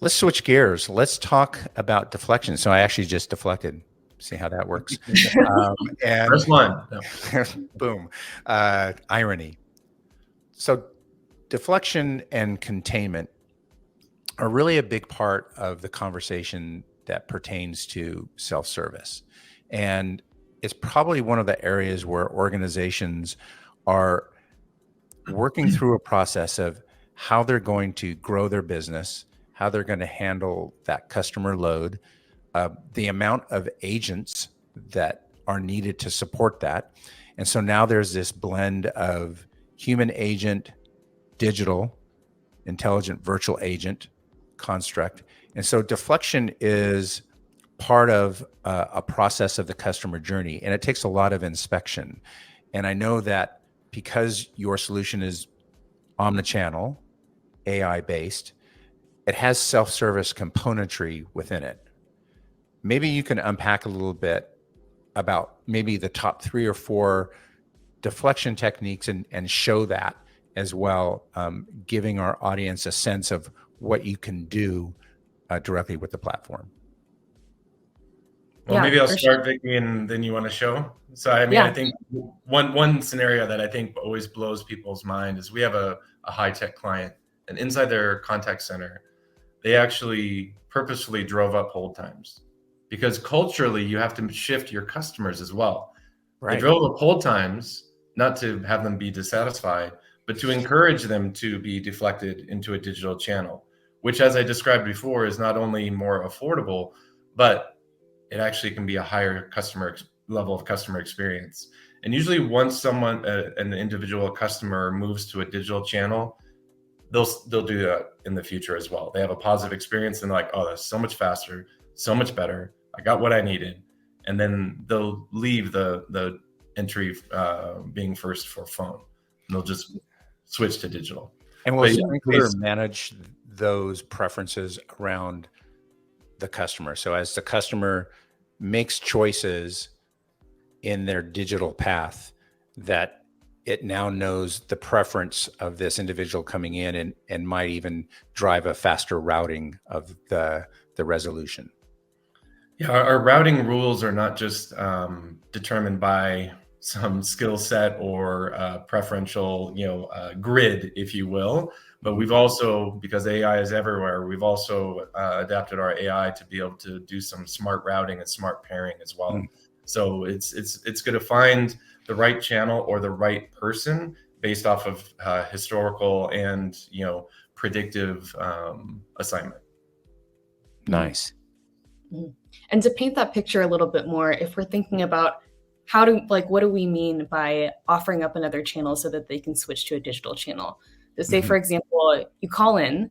Let's switch gears. Let's talk about deflection. So I actually just deflected. See how that works. And first one. Boom. Irony. So deflection and containment are really a big part of the conversation that pertains to self-service. And it's probably one of the areas where organizations are working through a process of how they're going to grow their business, how they're going to handle that customer load, the amount of agents that are needed to support that. And so now there's this blend of human agent, digital, intelligent virtual agent construct. And so deflection is part of a process of the customer journey, and it takes a lot of inspection. And I know that because your solution is omnichannel, AI-based, it has self-service componentry within it. Maybe you can unpack a little bit about maybe the top 3 or 4 deflection techniques and show that as well, giving our audience a sense of what you can do directly with the platform. Well, maybe I'll start, Vicky, and then you want to show. So, I mean, I think one scenario that I think always blows people's mind is we have a high-tech client, and inside their contact center, they actually purposefully drove up hold times because culturally you have to shift your customers as well. Right. They drove up hold times, not to have them be dissatisfied, but to encourage them to be deflected into a digital channel, which, as I described before, is not only more affordable, but it actually can be a higher level of customer experience. And usually once someone, an individual customer moves to a digital channel, they'll do that in the future as well. They have a positive experience and they're like, oh, that's so much faster, so much better. I got what I needed. And then they'll leave the entry being first for phone. And they'll just switch to digital. And will Sprinklr manage those preferences around the customer? So as the customer makes choices in their digital path, that it now knows the preference of this individual coming in and might even drive a faster routing of the resolution. Yeah, our routing rules are not just determined by some skill set or preferential, grid, if you will. But we've also, because AI is everywhere, we've also adapted our AI to be able to do some smart routing and smart pairing as well. So it's going to find the right channel or the right person based off of historical and predictive assignment. Nice. And to paint that picture a little bit more, if we're thinking about what do we mean by offering up another channel so that they can switch to a digital channel? So say, for example, you call into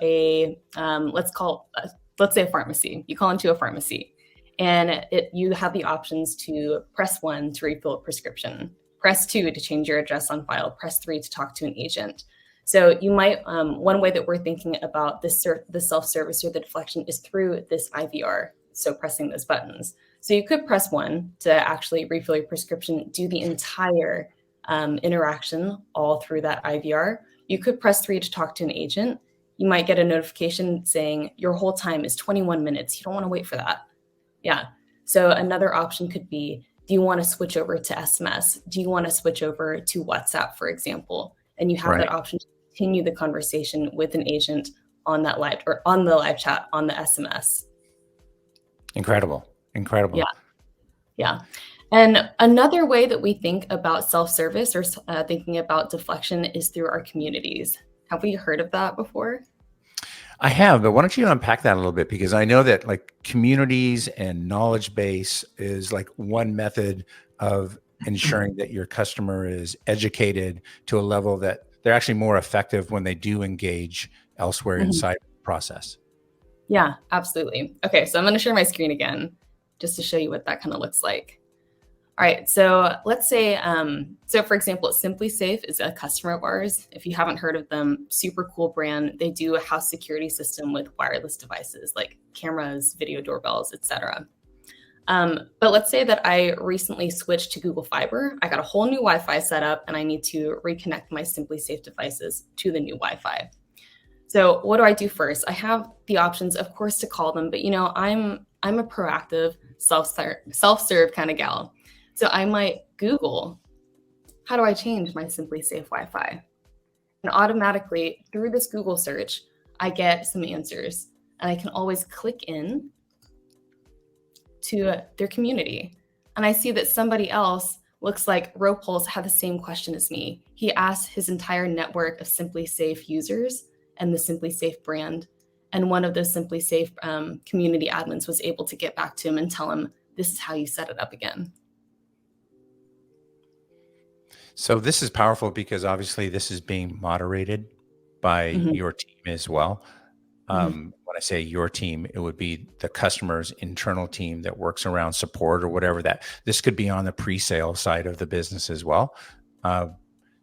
a, let's say a pharmacy. You call into a pharmacy and you have the options to press 1 to refill a prescription, press 2 to change your address on file, press 3 to talk to an agent. So you might, one way that we're thinking about the self-service or the deflection is through this IVR. So pressing those buttons. So you could press 1 to actually refill your prescription, do the entire interaction all through that IVR. You could press 3 to talk to an agent. You might get a notification saying your whole time is 21 minutes. You don't want to wait for that. Yeah. So another option could be, do you want to switch over to SMS? Do you want to switch over to WhatsApp, for example? And you have that option to continue the conversation with an agent on that live or on the live chat on the SMS. Incredible. Yeah. And another way that we think about self-service or thinking about deflection is through our communities. Have we heard of that before? I have, but why don't you unpack that a little bit? Because I know that communities and knowledge base is one method of ensuring that your customer is educated to a level that they're actually more effective when they do engage elsewhere inside the process. Yeah, absolutely. Okay, so I'm going to share my screen again just to show you what that kind of looks like. All right, so let's say, so for example, SimpliSafe is a customer of ours. If you haven't heard of them, super cool brand. They do a house security system with wireless devices like cameras, video doorbells, etc. But let's say that I recently switched to Google Fiber. I got a whole new Wi-Fi set up and I need to reconnect my SimpliSafe devices to the new Wi-Fi. So what do I do first? I have the options, of course, to call them, but I'm a proactive self-serve kind of gal. So I might Google, how do I change my Simply Safe Wi-Fi? And automatically through this Google search, I get some answers, and I can always click in to their community. And I see that somebody else looks like Ropulse had the same question as me. He asked his entire network of Simply Safe users and the Simply Safe brand. And one of those Simply Safe community admins was able to get back to him and tell him, this is how you set it up again. So this is powerful because obviously this is being moderated by your team as well. When I say your team, it would be the customer's internal team that works around support or whatever that. This could be on the pre-sale side of the business as well.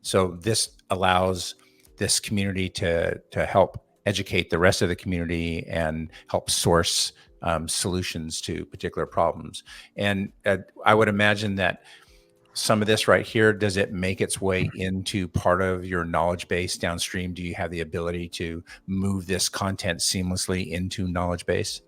So this allows this community to help educate the rest of the community and help source solutions to particular problems. And I would imagine that some of this right here, does it make its way into part of your knowledge base downstream? Do you have the ability to move this content seamlessly into knowledge base?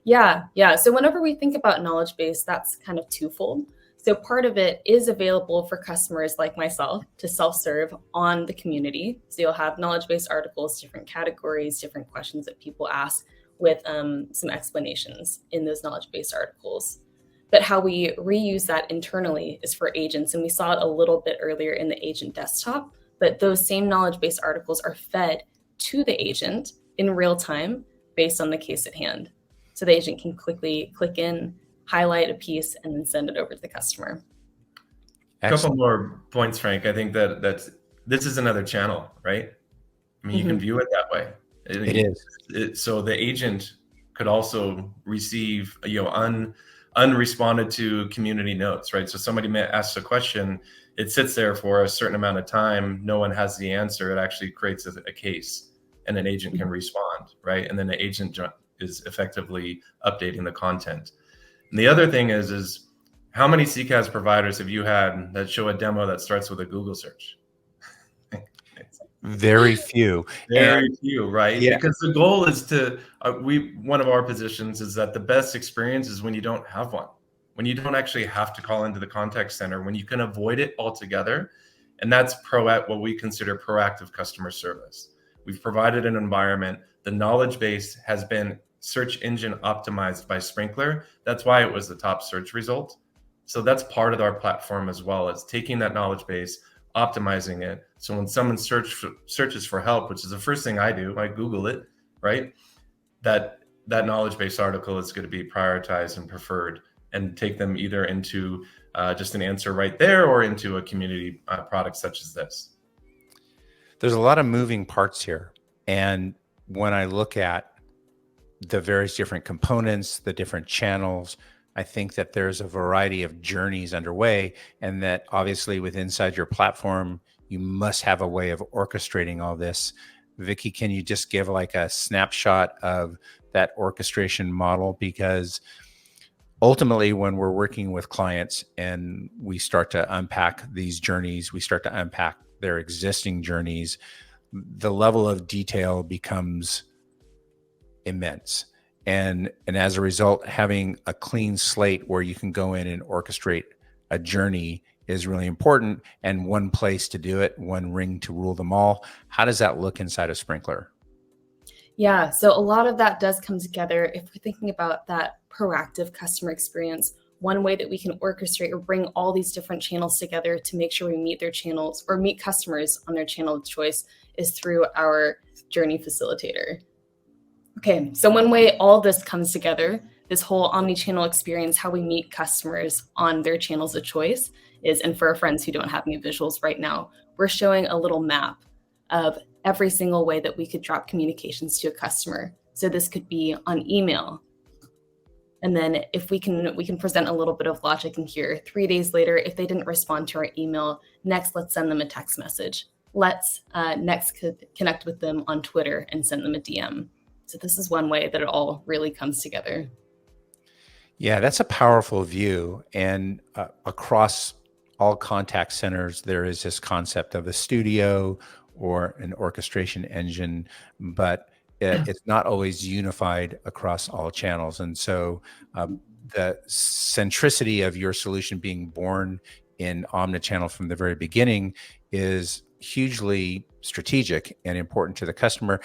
Yeah. So whenever we think about knowledge base, that's kind of twofold. So part of it is available for customers like myself to self-serve on the community. So you'll have knowledge base articles, different categories, different questions that people ask with some explanations in those knowledge base articles. But how we reuse that internally is for agents. And we saw it a little bit earlier in the agent desktop, but those same knowledge base articles are fed to the agent in real time based on the case at hand. So the agent can quickly click in, highlight a piece, and then send it over to the customer. A couple more points, Frank. I think that this is another channel, right? I mean, you can view it that way. It is. So the agent could also receive, unresponded to community notes, right? So somebody may ask a question, it sits there for a certain amount of time, no one has the answer, it actually creates a case, and an agent can respond, right? And then the agent is effectively updating the content. And the other thing is how many CCaaS providers have you had that show a demo that starts with a Google search? Very few. Very few, right? Yeah. Because the goal is to, one of our positions is that the best experience is when you don't have one, when you don't actually have to call into the contact center, when you can avoid it altogether. And that's what we consider proactive customer service. We've provided an environment. The knowledge base has been search engine optimized by Sprinklr. That's why it was the top search result. So that's part of our platform as well, as taking that knowledge base, optimizing it. So when someone searches for help, which is the first thing I do, I Google it, right? That knowledge base article is going to be prioritized and preferred, and take them either into just an answer right there or into a community product such as this. There's a lot of moving parts here. And when I look at the various different components, the different channels, I think that there's a variety of journeys underway, and that obviously with inside your platform, you must have a way of orchestrating all this. Vicky, can you just give like a snapshot of that orchestration model? Because ultimately, when we're working with clients and we start to unpack these journeys, we start to unpack their existing journeys, the level of detail becomes immense. And as a result, having a clean slate where you can go in and orchestrate a journey is really important, and one place to do it, one ring to rule them all. How does that look inside of Sprinklr? Yeah, so a lot of that does come together. If we're thinking about that proactive customer experience, one way that we can orchestrate or bring all these different channels together to make sure we meet their channels or meet customers on their channel of choice is through our journey facilitator. Okay, so one way all this comes together, this whole omni-channel experience, how we meet customers on their channels of choice is, and for our friends who don't have any visuals right now, we're showing a little map of every single way that we could drop communications to a customer. So this could be on email. And then if we can present a little bit of logic in here. 3 days later, if they didn't respond to our email, next, let's send them a text message. Let's next connect with them on Twitter and send them a DM. So this is one way that it all really comes together. Yeah, that's a powerful view. And across all contact centers, there is this concept of a studio or an orchestration engine, but it's not always unified across all channels. And so the centricity of your solution being born in omnichannel from the very beginning is hugely strategic and important to the customer.